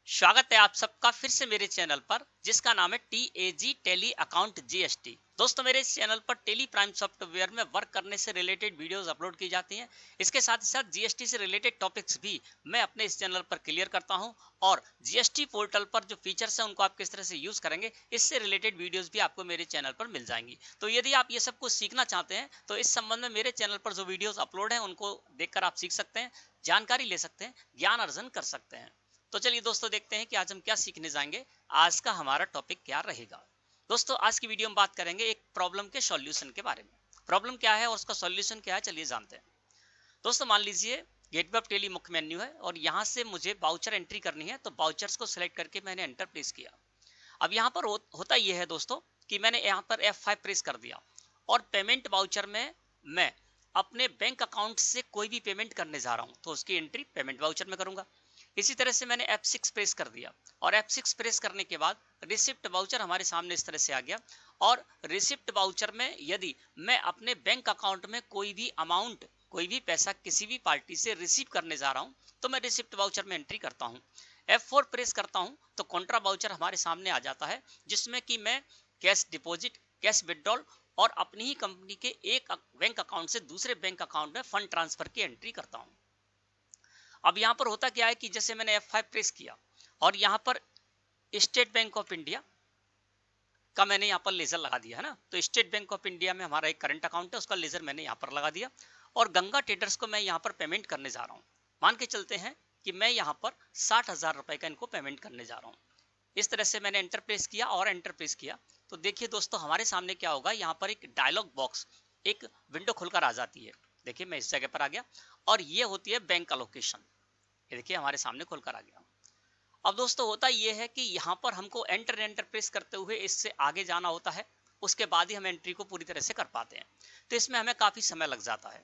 स्वागत है आप सबका फिर से मेरे चैनल पर जिसका नाम है TAG टेली अकाउंट GST। दोस्तों मेरे इस चैनल पर टेली प्राइम सॉफ्टवेयर में वर्क करने से रिलेटेड वीडियोस अपलोड की जाती हैं। इसके साथ ही साथ GST से रिलेटेड टॉपिक्स भी मैं अपने इस चैनल पर क्लियर करता हूं और GST पोर्टल पर जो फीचर्स हैं उनको आप किस तरह से यूज करेंगे इससे रिलेटेड वीडियोस भी आपको मेरे चैनल पर मिल जाएंगी। तो यदि आप ये सब कुछ सीखना चाहते हैं तो इस संबंध में मेरे चैनल पर जो वीडियोज अपलोड है उनको देखकर आप सीख सकते हैं, जानकारी ले सकते हैं, ज्ञान अर्जन कर सकते हैं। तो चलिए दोस्तों देखते हैं कि आज हम क्या सीखने जाएंगे। आज का हमारा टॉपिक क्या रहेगा। दोस्तों आज की वीडियो में बात करेंगे एक प्रॉब्लम के सॉल्यूशन के बारे में। प्रॉब्लम क्या है और उसका सॉल्यूशन क्या है, चलिए जानते हैं। दोस्तों मान लीजिए गेटवे ऑफ टेली मुख्य मेन्यू है और यहाँ से मुझे बाउचर एंट्री करनी है, तो बाउचर्स को सिलेक्ट करके मैंने एंटर प्रेस किया। अब यहाँ पर होता यह है दोस्तों कि मैंने यहाँ पर F5 प्रेस कर दिया और पेमेंट बाउचर में मैं अपने बैंक अकाउंट से कोई भी पेमेंट करने जा रहा हूँ तो उसकी एंट्री पेमेंट बाउचर में करूंगा। इसी तरह से मैंने F6 प्रेस कर दिया और F6 प्रेस करने के बाद रिसिप्ट बाउचर हमारे सामने इस तरह से आ गया। और रिसिप्ट बाउचर में यदि मैं अपने बैंक अकाउंट में कोई भी अमाउंट, कोई भी पैसा किसी भी पार्टी से रिसीव करने जा रहा हूं तो मैं रिसिप्ट बाउचर में एंट्री करता हूं। F4 प्रेस करता हूं तो कॉन्ट्रा बाउचर हमारे सामने आ जाता है जिसमें कि मैं कैश डिपॉजिट, कैश विड्रॉल और अपनी ही कंपनी के एक बैंक अकाउंट से दूसरे बैंक अकाउंट में फंड ट्रांसफर की एंट्री करता हूं। अब यहाँ पर होता क्या है कि जैसे मैंने F5 प्रेस किया और यहाँ पर स्टेट बैंक ऑफ इंडिया का मैंने यहाँ पर लेजर लगा दिया है ना, तो स्टेट बैंक ऑफ इंडिया में हमारा एक करंट अकाउंट है, उसका लेजर मैंने यहाँ पर लगा दिया और गंगा ट्रेडर्स को मैं यहाँ पर पेमेंट करने जा रहा हूँ। मान के चलते हैं कि मैं यहाँ पर 60,000 रुपए का इनको पेमेंट करने जा रहा हूँ। इस तरह से मैंने एंटर प्रेस किया और एंटर प्रेस किया तो देखिए दोस्तों हमारे सामने क्या होगा, यहाँ पर एक डायलॉग बॉक्स, एक विंडो खुलकर आ जाती है। देखिए मैं इस जगह पर आ गया और ये होती है बैंक अलोकेशन। ये देखिए हमारे सामने खुलकर आ गया। अब दोस्तों होता यह है कि यहाँ पर हमको एंटर प्रेस करते हुए इससे आगे जाना होता है, उसके बाद ही हम एंट्री को पूरी तरह से कर पाते हैं, तो इसमें हमें काफी समय लग जाता है।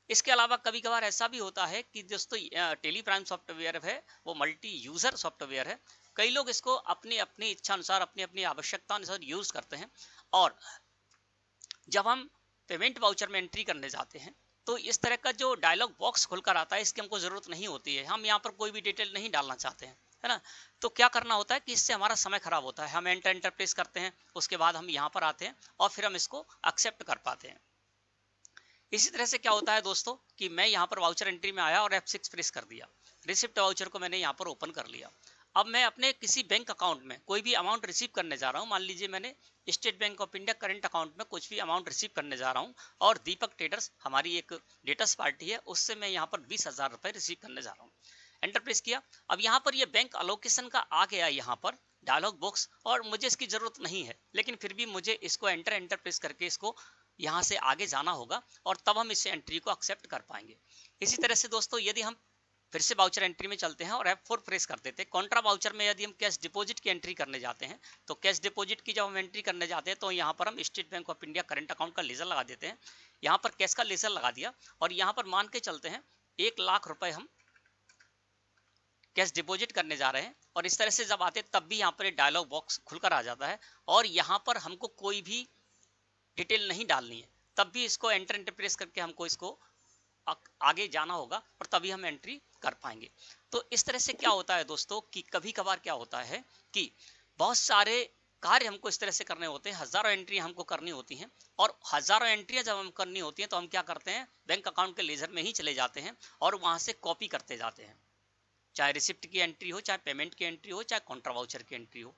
इसके अलावा कभी कभार ऐसा भी होता है कि दोस्तों टेली प्राइम सॉफ्टवेयर है वो मल्टी यूजर सॉफ्टवेयर है। कई लोग इसको अपनी अपनी इच्छा अनुसार, अपनी अपनी आवश्यकता अनुसार यूज करते हैं और जब हम पेमेंट वाउचर में एंट्री करने जाते हैं तो इस तरह का जो डायलॉग बॉक्स खुलकर आता है इसकी हमको जरूरत नहीं होती है। हम यहाँ पर कोई भी डिटेल नहीं डालना चाहते हैं, है ना। तो क्या करना होता है कि इससे हमारा समय खराब होता है। हम एंटर प्रेस करते हैं, उसके बाद हम यहाँ पर आते हैं और फिर हम इसको एक्सेप्ट कर पाते हैं। इसी तरह से क्या होता है दोस्तों कि मैं यहाँ पर वाउचर एंट्री में आया और F6 प्रेस कर दिया, रिसिप्ट वाउचर को मैंने यहाँ पर ओपन कर लिया। अब मैं अपने किसी बैंक अकाउंट में कोई भी अमाउंट रिसीव करने जा रहा हूँ। मान लीजिए मैंने state bank of India current account में कुछ भी अमाउंट रिसीव करने जा रहा हूँ और दीपक ट्रेडर्स हमारी एक डेटस पार्टी है, उससे मैं यहाँ पर 20,000 रुपए रिसीव करने जा रहा हूँ। एंटर प्रेस किया। अब यहाँ पर ये बैंक अलोकेशन का आ गया यहाँ पर डायलॉग बॉक्स और मुझे इसकी जरूरत नहीं है, लेकिन फिर भी मुझे इसको एंटर प्रेस करके इसको यहाँ से आगे जाना होगा और तब हम इस एंट्री को एक्सेप्ट कर पाएंगे। इसी तरह से दोस्तों यदि हम फिर से बाउचर एंट्री में चलते हैं और F4 प्रेस कर देते हैं, कॉन्ट्रा बाउचर में यदि हम कैश डिपॉजिट की एंट्री करने जाते हैं तो कैश डिपॉजिट की जब हम एंट्री करने जाते हैं तो यहाँ पर हम state bank of India current account का लेजर लगा देते हैं। यहाँ पर कैश का लेजर लगा दिया और यहाँ पर मान के चलते हैं 1 लाख रुपए हम कैश डिपॉजिट करने जा रहे हैं और इस तरह से जब आते हैं तब भी यहाँ पर एक डायलॉग बॉक्स खुलकर आ जाता है और यहाँ पर हमको कोई भी डिटेल नहीं डालनी है, तब भी इसको एंटर प्रेस करके हमको इसको आगे जाना होगा और तभी हम एंट्री कर पाएंगे। तो इस तरह से क्या होता है दोस्तों कि कभी कभार क्या होता है कि बहुत सारे कार्य हमको इस तरह से करने होते हैं, हजारों एंट्री हमको करनी होती हैं और हजारों एंट्रियां जब हम करनी होती हैं तो हम क्या करते हैं, बैंक अकाउंट के लेजर में ही चले जाते हैं और वहां से कॉपी करते जाते हैं, चाहे रिसिप्ट की एंट्री हो, चाहे पेमेंट की एंट्री हो, चाहे कॉन्ट्रा वाउचर की एंट्री हो।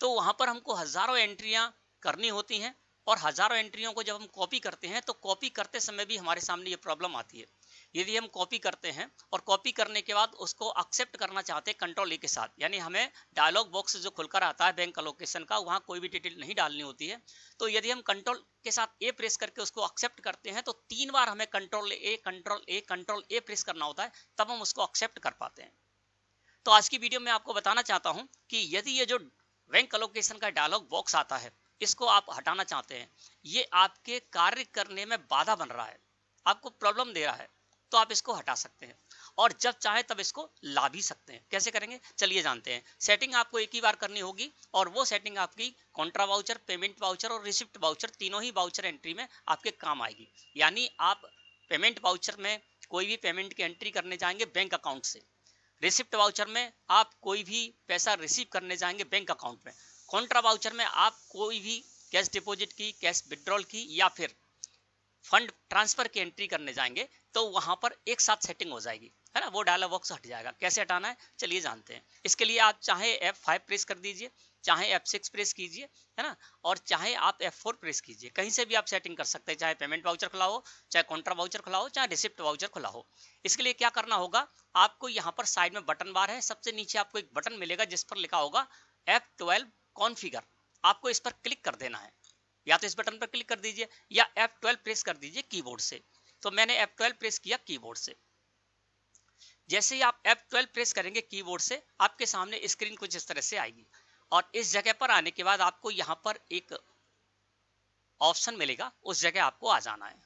तो वहां पर हमको हजारों एंट्रियां करनी होती हैं और हजारों एंट्रियों को जब हम कॉपी करते हैं तो कॉपी करते समय भी हमारे सामने ये प्रॉब्लम आती है। यदि हम कॉपी करते हैं और कॉपी करने के बाद उसको एक्सेप्ट करना चाहते हैं कंट्रोल ए के साथ, यानी हमें डायलॉग बॉक्स जो खुलकर आता है बैंक अलोकेशन का, वहां कोई भी डिटेल नहीं डालनी होती है। तो यदि हम कंट्रोल के साथ ए प्रेस करके उसको एक्सेप्ट करते हैं तो 3 बार हमें कंट्रोल ए कंट्रोल ए कंट्रोल ए प्रेस करना होता है, तब हम उसको एक्सेप्ट कर पाते हैं। तो आज की वीडियो में आपको बताना चाहता हूं कि यदि ये जो बैंक अलोकेशन का डायलॉग बॉक्स आता है इसको आप हटाना चाहते हैं, ये आपके कार्य करने में बाधा बन रहा है, आपको प्रॉब्लम दे रहा है, तो आप इसको हटा सकते हैं और जब चाहे तब इसको ला भी सकते हैं। कैसे करेंगे चलिए जानते हैं। सेटिंग आपको एक ही बार करनी होगी और वो सेटिंग आपकी कॉन्ट्रा वाउचर, पेमेंट वाउचर और रिसिप्ट वाउचर, तीनों ही वाउचर एंट्री में आपके काम आएगी। यानी आप पेमेंट वाउचर में कोई भी पेमेंट की एंट्री करने जाएंगे बैंक अकाउंट से, रिसिप्ट वाउचर में आप कोई भी पैसा रिसीव करने जाएंगे बैंक अकाउंट में। कॉन्ट्रा वाउचर में आप कोई भी कैश डिपॉजिट की, कैश विड्रॉल की या फिर फंड ट्रांसफर की एंट्री करने जाएंगे तो वहां पर एक साथ सेटिंग हो जाएगी, है ना। वो डायलॉग बॉक्स हट जाएगा। कैसे हटाना है चलिए जानते हैं। इसके लिए आप चाहे F5 प्रेस कर दीजिए, चाहे F6 प्रेस कीजिए, है ना, और चाहे आप F4 प्रेस कीजिए। कहीं से भी आप सेटिंग कर सकते हैं, चाहे पेमेंट वाउचर खुला हो, चाहे कॉन्ट्रा वाउचर खुला हो, चाहे रिसिप्ट वाउचर खुला हो। इसके लिए क्या करना होगा, आपको यहाँ पर साइड में बटन बार है, सबसे नीचे आपको एक बटन मिलेगा जिस पर लिखा होगा F12 कॉन्फ़िगर। आपको इस पर क्लिक कर देना है। या तो इस बटन पर क्लिक कर दीजिए या F12 प्रेस कर दीजिए कीबोर्ड से। तो मैंने F12 प्रेस किया कीबोर्ड से। जैसे ही आप F12 प्रेस करेंगे कीबोर्ड से, आपके सामने स्क्रीन कुछ इस तरह से आएगी और इस जगह पर आने के बाद आपको यहाँ पर एक ऑप्शन मिलेगा, उस जगह आपको आ जाना है।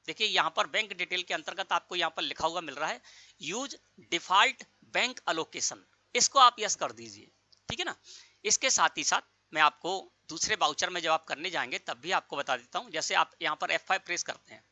देखिए यहाँ पर बैंक डिटेल के अंतर्गत आपको यहाँ पर लिखा हुआ मिल रहा है यूज डिफॉल्ट बैंक अलोकेशन। इसको आप यस कर दीजिए, ठीक है ना। इसके साथ ही साथ मैं आपको दूसरे वाउचर में जब आप करने जाएंगे तब भी आपको बता देता हूं। जैसे आप यहाँ पर F5 प्रेस करते हैं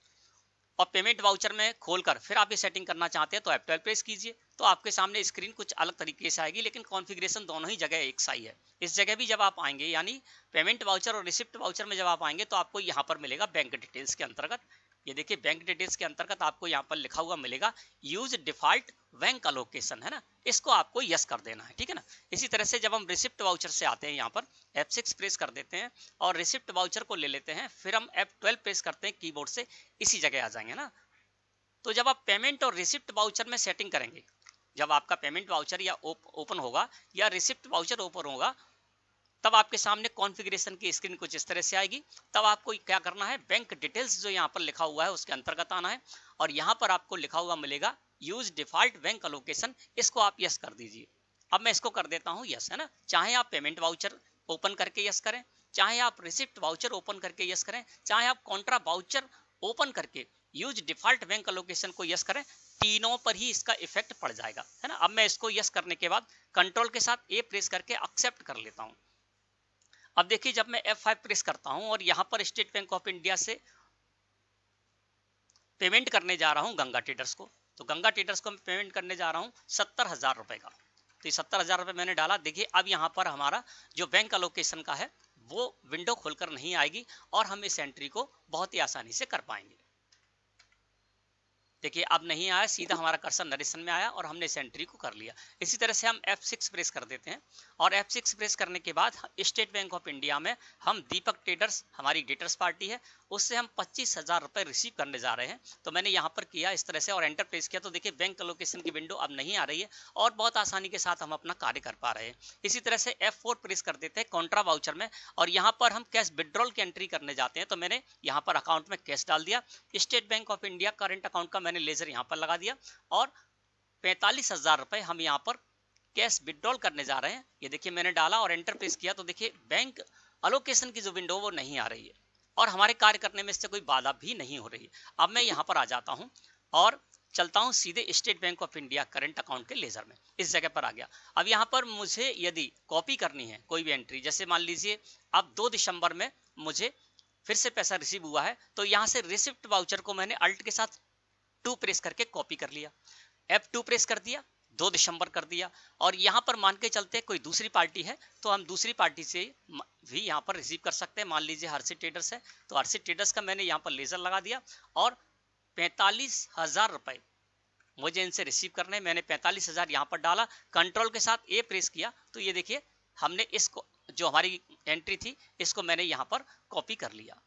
और पेमेंट वाउचर में खोलकर फिर आप ये सेटिंग करना चाहते हैं तो F12 प्रेस कीजिए, तो आपके सामने स्क्रीन कुछ अलग तरीके से आएगी, लेकिन कॉन्फ़िगरेशन दोनों ही जगह एक सा ही है। इस जगह भी जब आप आएंगे, यानी पेमेंट वाउचर और रिसिप्ट वाउचर में जब आप आएंगे तो आपको यहाँ पर मिलेगा बैंक डिटेल्स के अंतर्गत। ये देखिए बैंक डिटेल्स के अंतर्गत आपको यहाँ पर लिखा हुआ मिलेगा यूज डिफॉल्ट बैंक अलोकेशन, है ना। इसको आपको यस कर देना है, ठीक है ना। इसी तरह से जब हम रिसिप्ट वाउचर से आते हैं, यहाँ पर F6 प्रेस कर देते हैं और रिसिप्ट वाउचर को ले लेते हैं, फिर हम F12 प्रेस करते हैं कीबोर्ड से, इसी जगह आ जाएंगे ना। तो जब आप पेमेंट और रिसिप्ट वाउचर में सेटिंग करेंगे, जब आपका पेमेंट वाउचर या ओपन होगा या रिसिप्ट वाउचर ओपन होगा, तब आपके सामने कॉन्फ़िगरेशन की स्क्रीन कुछ इस तरह से आएगी। तब आपको क्या करना है, बैंक डिटेल्स जो यहाँ पर लिखा हुआ है उसके अंतर्गत आना है और यहाँ पर आपको लिखा हुआ मिलेगा यूज डिफॉल्ट बैंक अलोकेशन। इसको आप यस कर दीजिए। अब मैं इसको कर देता हूँ यस, है ना। चाहे आप पेमेंट वाउचर ओपन करके यस करें, चाहे आप रिसिप्ट वाउचर ओपन करके यस करें, चाहे आप कॉन्ट्रा वाउचर ओपन करके यूज डिफॉल्ट बैंक अलोकेशन को यस करें, तीनों पर ही इसका इफेक्ट पड़ जाएगा, है ना। अब मैं इसको यस करने के बाद कंट्रोल के साथ ए प्रेस करके एक्सेप्ट कर लेता हूँ। अब देखिए जब मैं F5 प्रेस करता हूं और यहां पर स्टेट बैंक ऑफ इंडिया से पेमेंट करने जा रहा हूं गंगा ट्रेडर्स को, तो गंगा ट्रेडर्स को मैं पेमेंट करने जा रहा हूं 70,000 रुपए का। तो ये 70,000 रुपए मैंने डाला। देखिए अब यहां पर हमारा जो बैंक अलोकेशन का है वो विंडो खोलकर नहीं आएगी और हम इस एंट्री को बहुत ही आसानी से कर पाएंगे। देखिए अब नहीं आया, सीधा हमारा कर्सर नरेशन में आया और हमने इस एंट्री को कर लिया। इसी तरह से हम F6 प्रेस कर देते हैं और F6 प्रेस करने के बाद स्टेट बैंक ऑफ इंडिया में हम दीपक ट्रेडर्स, हमारी डेटर्स पार्टी है, उससे हम 25,000 रुपए रिसीव करने जा रहे हैं। तो मैंने यहाँ पर किया इस तरह से और एंटर प्रेस किया, तो देखिए बैंक अलोकेशन की विंडो अब नहीं आ रही है और बहुत आसानी के साथ हम अपना कार्य कर पा रहे हैं। इसी तरह से F4 प्रेस कर देते हैं कॉन्ट्रा वाउचर में और यहाँ पर हम कैश विड्रॉल की एंट्री करने जाते हैं। तो मैंने यहाँ पर अकाउंट में कैश डाल दिया। State bank of India current account का मैंने लेजर यहाँ पर लगा दिया और 45,000 रुपए हम यहाँ पर कैश विड्रॉल करने जा रहे हैं। ये देखिए मैंने डाला और एंटर प्रेस किया, तो देखिए बैंक अलोकेशन की जो विंडो वो नहीं आ रही है और हमारे कार्य करने में इससे कोई बाधा भी नहीं हो रही है। अब मैं यहाँ पर आ जाता हूँ और चलता हूँ सीधे state bank of India current account के लेजर में, इस जगह पर आ गया। अब यहाँ पर मुझे यदि कॉपी करनी है कोई भी एंट्री, जैसे मान लीजिए अब 2 दिसंबर में मुझे फिर से पैसा रिसीव हुआ है, तो यहाँ से रिसिप्ट वाउचर को मैंने अल्ट के साथ 2 प्रेस करके कॉपी कर लिया, F2 प्रेस कर दिया, 2 दिसंबर कर दिया। और यहाँ पर मान के चलते कोई दूसरी पार्टी है तो हम दूसरी पार्टी से भी यहाँ पर रिसीव कर सकते हैं। मान लीजिए हर्षित ट्रेडर्स है, तो हर्षित ट्रेडर्स का मैंने यहाँ पर लेजर लगा दिया और 45,000 रुपए मुझे इनसे रिसीव करने, मैंने 45,000 यहाँ पर डाला, कंट्रोल के साथ ए प्रेस किया, तो ये देखिए हमने इसको जो हमारी एंट्री थी इसको मैंने यहाँ पर कॉपी कर लिया।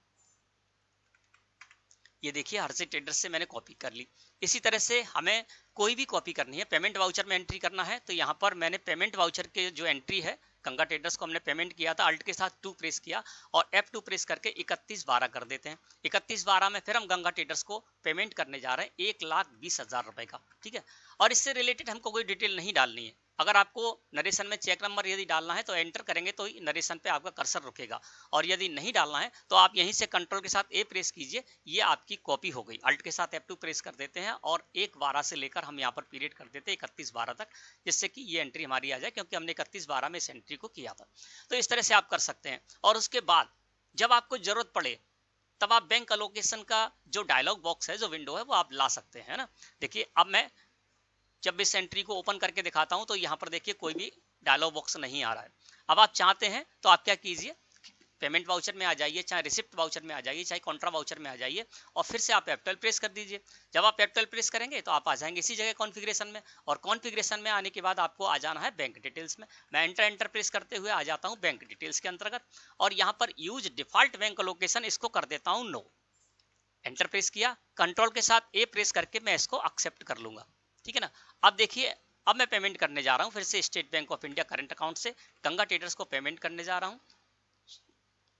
ये देखिए हर्षित ट्रेडर्स से मैंने कॉपी कर ली। इसी तरह से हमें कोई भी कॉपी करनी है, पेमेंट वाउचर में एंट्री करना है, तो यहाँ पर मैंने पेमेंट वाउचर के जो एंट्री है गंगा ट्रेडर्स को हमने पेमेंट किया था, अल्ट के साथ 2 प्रेस किया और F2 प्रेस करके 31/12 कर देते हैं। 31/12 में फिर हम गंगा ट्रेडर्स को पेमेंट करने जा रहे हैं 1,20,000 रुपए का, ठीक है। और इससे रिलेटेड हमको कोई डिटेल नहीं डालनी है। अगर आपको नरेशन में चेक नंबर यदि डालना है तो एंटर करेंगे तो नरेशन पे आपका कर्सर रुकेगा, और यदि नहीं डालना है तो आप यहीं से कंट्रोल के साथ ए प्रेस कीजिए, ये आपकी कॉपी हो गई। अल्ट के साथ F2 प्रेस कर देते हैं और 1/12 से लेकर हम यहाँ पर पीरियड कर देते हैं 31/12 तक, जिससे कि ये एंट्री हमारी आ जाए, क्योंकि हमने 31/12 में इस एंट्री को किया था। तो इस तरह से आप कर सकते हैं। और उसके बाद जब आपको जरूरत पड़े तब आप बैंक अलोकेशन का जो डायलॉग बॉक्स है, जो विंडो है, वो आप ला सकते हैं ना। देखिए अब मैं जब इस एंट्री को ओपन करके दिखाता हूं तो यहाँ पर देखिए कोई भी डायलॉग बॉक्स नहीं आ रहा है। अब आप चाहते हैं तो आप क्या कीजिए, पेमेंट वाउचर में आ जाइए, चाहे रिसिप्ट वाउचर में आ जाइए, चाहे कॉन्ट्रा वाउचर में आ जाइए और फिर से आप F12 प्रेस कर दीजिए। जब आप F12 प्रेस करेंगे तो आप आ जाएंगे इसी जगह कॉन्फ़िगरेशन में, और कॉन्फ़िगरेशन में आने के बाद आपको आ जाना है बैंक डिटेल्स में। मैं एंटर प्रेस करते हुए आ जाता हूँ बैंक डिटेल्स के अंतर्गत, और यहाँ पर यूज डिफॉल्ट बैंक लोकेशन इसको कर देता हूँ नो। एंटर प्रेस किया, कंट्रोल के साथ ए प्रेस करके मैं इसको एक्सेप्ट कर लूंगा, ठीक है ना। अब देखिए, अब मैं पेमेंट करने जा रहा हूँ फिर से state bank of India current account से गंगा ट्रेडर्स को पेमेंट करने जा रहा हूँ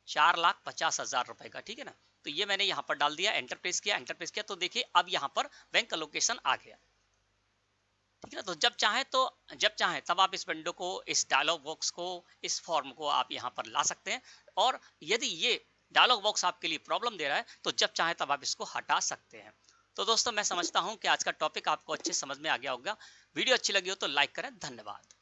4,50,000 रुपए का, ठीक है ना। तो ये मैंने यहाँ पर डाल दिया, एंटर प्रेस किया तो देखिए अब यहाँ पर बैंक लोकेशन आ गया, ठीक है ना। तो जब चाहे तब आप इस विंडो को, इस डायलॉग बॉक्स को, इस फॉर्म को आप यहाँ पर ला सकते हैं, और यदि ये डायलॉग बॉक्स आपके लिए प्रॉब्लम दे रहा है तो जब चाहे तब आप इसको हटा सकते हैं। तो दोस्तों मैं समझता हूं कि आज का टॉपिक आपको अच्छे समझ में आ गया होगा। वीडियो अच्छी लगी हो तो लाइक करें। धन्यवाद।